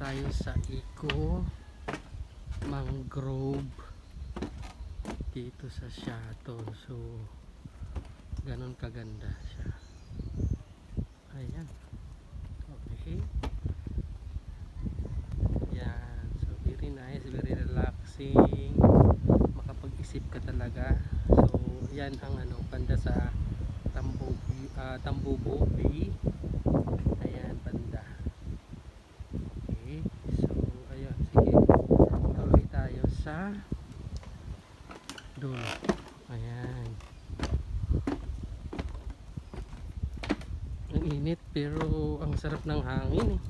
tayo sa Eco Mangrove dito sa Shuttle. So ganun kaganda siya. Ayan. Okay. Yan. So very nice, very relaxing. Makapag-isip ka talaga. So yan ang banda sa Tambubo Bay. Ayan, banda. Okay. So ayun, sige. Tuloy tayo sa dulo. Ayan. Ang init pero ang sarap ng hangin eh.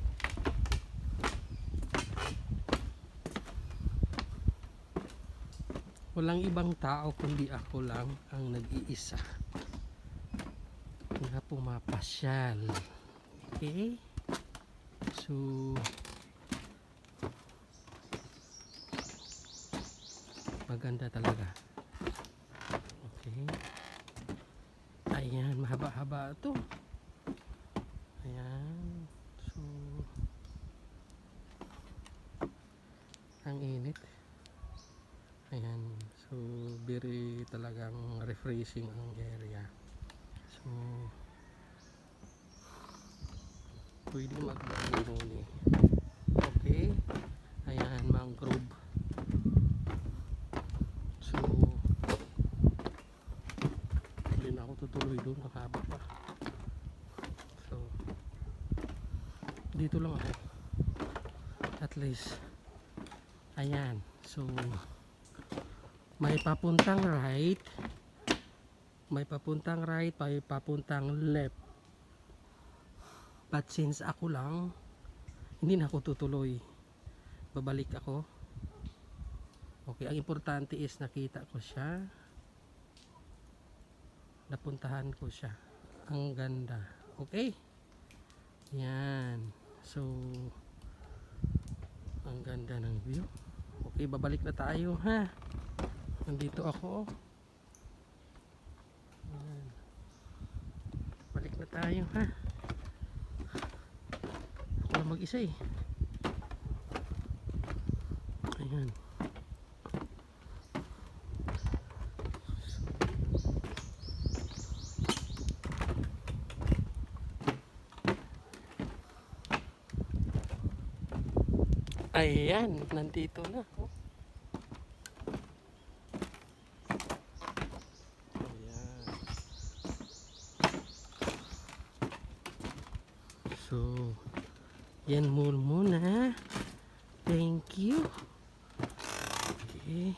Walang ibang tao kundi ako lang ang nag-iisa na pumapasyal. Okay? So maganda talaga. Okay? Ayan, mahaba-haba ito. Ayan. So ang init. Ayan. So very talagang refreshing ang area. So pwede mag-muni. Okay. Ayan, mangrove. So hindi na ako tutuloy doon, nakahaba pa. So dito lang ako at least. Ayan. So may papuntang right, may papuntang right, may papuntang left. But since ako lang, hindi na ako tutuloy, babalik ako. Okay, ang importante is nakita ko siya, napuntahan ko siya. Ang ganda. Okay, yan. So ang ganda ng view. Okay, babalik na tayo ha. Nandito ako. Ayan. Balik na tayo ha. Ako lang mag-isa eh. Ayan. Ayan, nandito na. So, yan muna. Thank you. Okay.